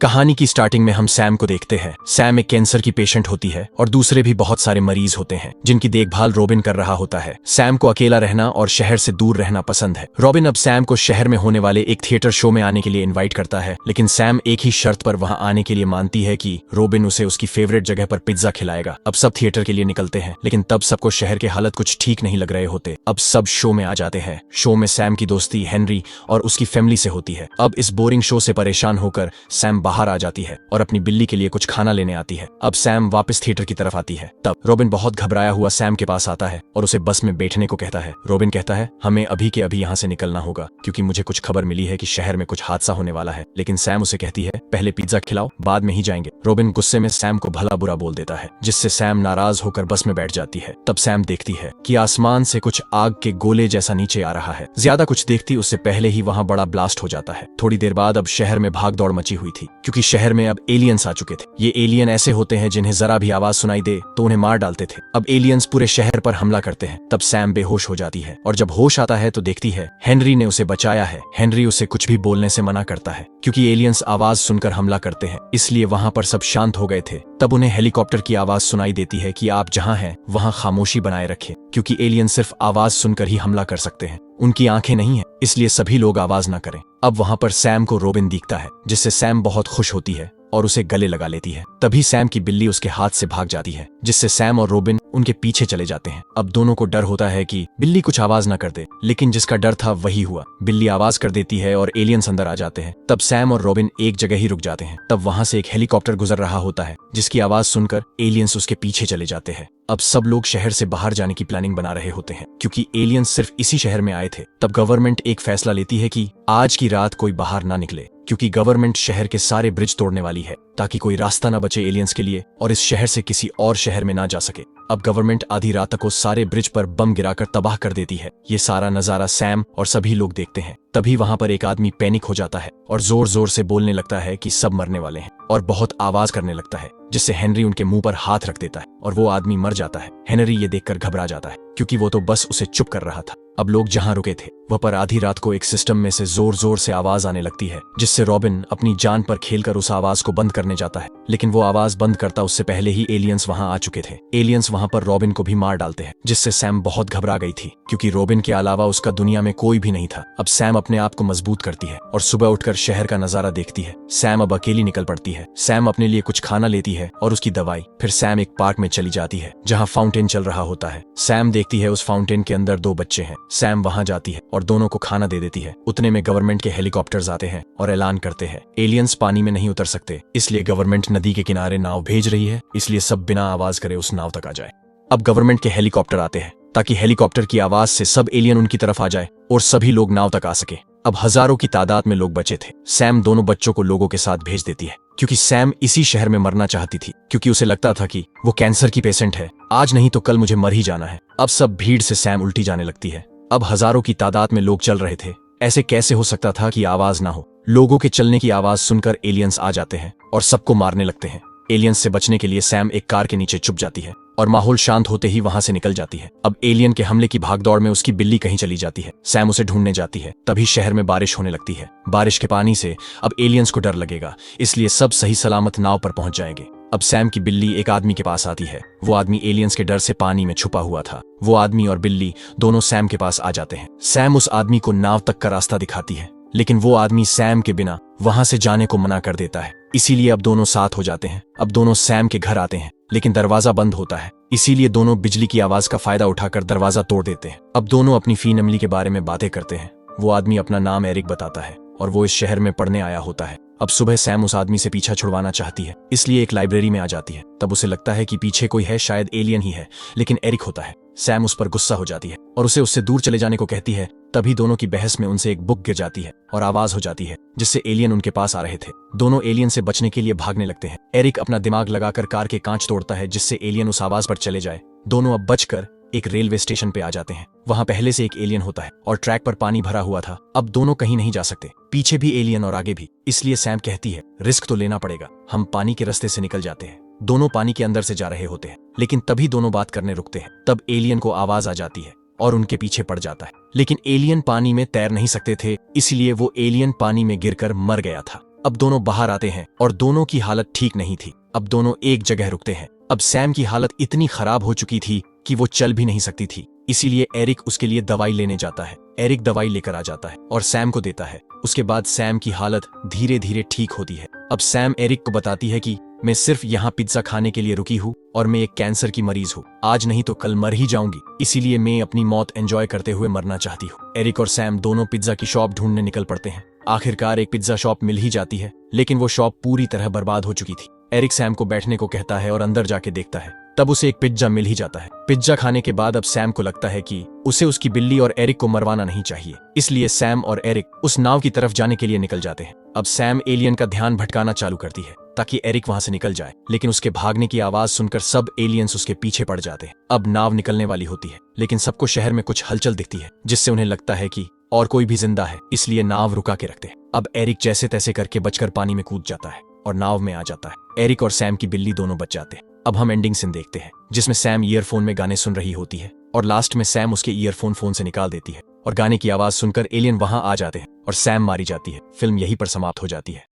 कहानी की स्टार्टिंग में हम सैम को देखते हैं। सैम एक कैंसर की पेशेंट होती है और दूसरे भी बहुत सारे मरीज होते हैं जिनकी देखभाल रॉबिन कर रहा होता है। सैम को अकेला रहना और शहर से दूर रहना पसंद है। रॉबिन अब सैम को शहर में होने वाले एक थिएटर शो में आने के लिए इनवाइट करता है, लेकिन सैम एक ही शर्त पर वहां आने के लिए मानती है कि रॉबिन उसे उसकी फेवरेट जगह पर पिज्जा खिलाएगा। अब सब थिएटर के लिए निकलते हैं, लेकिन तब सबको शहर के हालत कुछ ठीक नहीं लग रहे होते। अब सब शो में आ जाते हैं। शो में सैम की दोस्ती हेनरी और उसकी फैमिली से होती है। अब इस बोरिंग शो से परेशान होकर सैम बाहर आ जाती है और अपनी बिल्ली के लिए कुछ खाना लेने आती है। अब सैम वापस थिएटर की तरफ आती है। तब रॉबिन बहुत घबराया हुआ सैम के पास आता है और उसे बस में बैठने को कहता है। रॉबिन कहता है, हमें अभी के अभी यहाँ से निकलना होगा क्योंकि मुझे कुछ खबर मिली है कि शहर में कुछ हादसा होने वाला है। लेकिन सैम उसे कहती है, पहले पिज्जा खिलाओ, बाद में ही जाएंगे। रॉबिन गुस्से में सैम को भला बुरा बोल देता है, जिससे सैम नाराज होकर बस में बैठ जाती है। तब सैम देखती है कि आसमान से कुछ आग के गोले जैसा नीचे आ रहा है। ज्यादा कुछ देखती उससे पहले ही वहाँ बड़ा ब्लास्ट हो जाता है। थोड़ी देर बाद अब शहर में भाग दौड़ मची हुई थी क्योंकि शहर में अब एलियंस आ चुके थे। ये एलियन ऐसे होते हैं जिन्हें जरा भी आवाज सुनाई दे तो उन्हें मार डालते थे। अब एलियंस पूरे शहर पर हमला करते हैं। तब सैम बेहोश हो जाती है और जब होश आता है तो देखती है हेनरी ने उसे बचाया है। हेनरी उसे कुछ भी बोलने से मना करता है क्योंकि एलियंस आवाज सुनकर हमला करते हैं, इसलिए वहां पर सब शांत हो गए थे। तब उन्हें हेलीकॉप्टर की आवाज सुनाई देती है कि आप जहां हैं वहां खामोशी बनाए रखें क्योंकि एलियन सिर्फ आवाज सुनकर ही हमला कर सकते हैं। उनकी आंखें नहीं है, इसलिए सभी लोग आवाज न करें। अब वहां पर सैम को रॉबिन दिखता है, जिससे सैम बहुत खुश होती है और उसे गले लगा लेती है। तभी सैम की बिल्ली उसके हाथ से भाग जाती है, जिससे सैम और रॉबिन उनके पीछे चले जाते हैं। अब दोनों को डर होता है कि बिल्ली कुछ आवाज न कर दे, लेकिन जिसका डर था वही हुआ। बिल्ली आवाज कर देती है और एलियंस अंदर आ जाते हैं। तब सैम और रॉबिन एक जगह ही रुक जाते हैं। तब वहां से एक हेलीकॉप्टर गुजर रहा होता है, जिसकी आवाज सुनकर एलियंस उसके पीछे चले जाते हैं। अब सब लोग शहर से बाहर जाने की प्लानिंग बना रहे होते हैं क्योंकि एलियंस सिर्फ इसी शहर में आए थे। तब गवर्नमेंट एक फैसला लेती है कि आज की रात कोई बाहर ना निकले क्योंकि गवर्नमेंट शहर के सारे ब्रिज तोड़ने वाली है ताकि कोई रास्ता ना बचे एलियंस के लिए और इस शहर से किसी और शहर में ना जा सके। अब गवर्नमेंट आधी रात को सारे ब्रिज पर बम गिराकर तबाह कर देती है। ये सारा नजारा सैम और सभी लोग देखते हैं। तभी वहां पर एक आदमी पैनिक हो जाता है और जोर जोर से बोलने लगता है कि सब मरने वाले हैं और बहुत आवाज करने लगता है, जिससे हेनरी उनके मुंह पर हाथ रख देता है और वो आदमी मर जाता है। हेनरी ये देखकर घबरा जाता है क्योंकि वो तो बस उसे चुप कर रहा था। अब लोग जहां रुके थे वह पर आधी रात को एक सिस्टम में से जोर जोर से आवाज आने लगती है, जिससे रॉबिन अपनी जान पर खेलकर उस आवाज को बंद करने जाता है। लेकिन वो आवाज बंद करता उससे पहले ही एलियंस वहां आ चुके थे। एलियंस वहां पर रॉबिन को भी मार डालते हैं, जिससे सैम बहुत घबरा गई थी क्योंकि रॉबिन के अलावा उसका दुनिया में कोई भी नहीं था। अब सैम अपने आप को मजबूत करती है और सुबह उठकर शहर का नजारा देखती है। सैम अब अकेली निकल पड़ती है। सैम अपने लिए कुछ खाना लेती है और उसकी दवाई। फिर सैम एक पार्क में चली जाती है जहाँ फाउंटेन चल रहा होता है। सैम देखती है उस फाउंटेन के अंदर दो बच्चे हैं। सैम वहां जाती है और दोनों को खाना दे देती है। उतने में गवर्नमेंट के हेलीकॉप्टर्स आते हैं और ऐलान करते हैं एलियंस पानी में नहीं उतर सकते, इसलिए गवर्नमेंट नदी के किनारे नाव भेज रही है, इसलिए सब बिना आवाज करे उस नाव तक आ जाए। अब गवर्नमेंट के हेलीकॉप्टर आते हैं ताकि हेलीकॉप्टर की आवाज से सब एलियन उनकी तरफ आ जाए और सभी लोग नाव तक आ सके। अब हजारों की तादाद में लोग बचे थे। सैम दोनों बच्चों को लोगों के साथ भेज देती है क्योंकि सैम इसी शहर में मरना चाहती थी क्योंकि उसे लगता था कि वो कैंसर की पेशेंट है, आज नहीं तो कल मुझे मर ही जाना है। अब सब भीड़ से सैम उल्टी जाने लगती है। अब हजारों की तादाद में लोग चल रहे थे। ऐसे कैसे हो सकता था कि आवाज ना हो? लोगों के चलने की आवाज सुनकर एलियंस आ जाते हैं और सबको मारने लगते हैं। एलियंस से बचने के लिए सैम एक कार के नीचे छुप जाती है और माहौल शांत होते ही वहां से निकल जाती है। अब एलियन के हमले की भागदौड़ में उसकी बिल्ली कहीं चली जाती है। सैम उसे ढूंढने जाती है। तभी शहर में बारिश होने लगती है। बारिश के पानी से अब एलियंस को डर लगेगा, इसलिए सब सही सलामत नाव पर पहुंच जाएंगे। अब सैम की बिल्ली एक आदमी के पास आती है। वो आदमी एलियंस के डर से पानी में छुपा हुआ था। वो आदमी और बिल्ली दोनों सैम के पास आ जाते हैं। सैम उस आदमी को नाव तक का रास्ता दिखाती है, लेकिन वो आदमी सैम के बिना वहां से जाने को मना कर देता है। इसीलिए अब दोनों साथ हो जाते हैं। अब दोनों सैम के घर आते हैं, लेकिन दरवाजा बंद होता है, इसीलिए दोनों बिजली की आवाज का फायदा उठाकर दरवाजा तोड़ देते हैं। अब दोनों अपनी फैमिली के बारे में बातें करते हैं। वो आदमी अपना नाम एरिक बताता है और वो इस शहर में पढ़ने आया होता है। अब सुबह सैम उस आदमी से पीछा छुड़वाना चाहती है, इसलिए एक लाइब्रेरी में आ जाती है। तब उसे लगता है कि पीछे कोई है, शायद एलियन ही है, लेकिन एरिक होता है। सैम उस पर गुस्सा हो जाती है और उसे उससे दूर चले जाने को कहती है। तभी दोनों की बहस में उनसे एक बुक गिर जाती है और आवाज हो जाती है, जिससे एलियन उनके पास आ रहे थे। दोनों एलियन से बचने के लिए भागने लगते हैं। एरिक अपना दिमाग लगाकर कार के कांच तोड़ता है, जिससे एलियन उस आवाज पर चले जाए। दोनों अब बचकर एक रेलवे स्टेशन पे आ जाते हैं। वहां पहले से एक एलियन होता है और ट्रैक पर पानी भरा हुआ था। अब दोनों कहीं नहीं जा सकते, पीछे भी एलियन और आगे भी, इसलिए सैम कहती है रिस्क तो लेना पड़ेगा। हम पानी के रास्ते से निकल जाते हैं। दोनों पानी के अंदर से जा रहे होते हैं, लेकिन तभी दोनों बात करने रुकते हैं। तब एलियन को आवाज आ जाती है और उनके पीछे पड़ जाता है, लेकिन एलियन पानी में तैर नहीं सकते थे, इसलिए वो एलियन पानी में गिरकर मर गया था। अब दोनों बाहर आते हैं और दोनों की हालत ठीक नहीं थी। अब दोनों एक जगह रुकते हैं। अब सैम की हालत इतनी खराब हो चुकी थी कि वो चल भी नहीं सकती थी। इसीलिए एरिक उसके लिए दवाई लेने जाता है। एरिक दवाई लेकर आ जाता है और सैम को देता है। उसके बाद सैम की हालत धीरे धीरे ठीक होती है। अब सैम एरिक को बताती है कि मैं सिर्फ यहाँ पिज्जा खाने के लिए रुकी हूँ और मैं एक कैंसर की मरीज हूँ। आज नहीं तो कल मर ही जाऊंगी, इसीलिए मैं अपनी मौत एंजॉय करते हुए मरना चाहती हूँ। एरिक और सैम दोनों पिज्जा की शॉप ढूंढने निकल पड़ते हैं। आखिरकार एक पिज्जा शॉप मिल ही जाती है, लेकिन वो शॉप पूरी तरह बर्बाद हो चुकी थी। एरिक सैम को बैठने को कहता है और अंदर जाके देखता है। तब उसे एक पिज्जा मिल ही जाता है। पिज्जा खाने के बाद अब सैम को लगता है कि उसे उसकी बिल्ली और एरिक को मरवाना नहीं चाहिए, इसलिए सैम और एरिक उस नाव की तरफ जाने के लिए निकल जाते हैं। अब सैम एलियन का ध्यान भटकाना चालू करती है ताकि एरिक वहां से निकल जाए, लेकिन उसके भागने की आवाज सुनकर सब एलियंस उसके पीछे पड़ जाते हैं। अब नाव निकलने वाली होती है, लेकिन सबको शहर में कुछ हलचल दिखती है जिससे उन्हें लगता है कि और कोई भी जिंदा है, इसलिए नाव रुका के रखते हैं। अब एरिक जैसे तैसे करके बचकर पानी में कूद जाता है और नाव में आ जाता है। एरिक और सैम की बिल्ली दोनों बच जाते हैं। अब हम एंडिंग सीन देखते हैं जिसमें सैम ईयरफोन में गाने सुन रही होती है और लास्ट में सैम उसके ईयरफोन फोन से निकाल देती है और गाने की आवाज सुनकर एलियन वहां आ जाते हैं और सैम मारी जाती है। फिल्म यहीं पर समाप्त हो जाती है।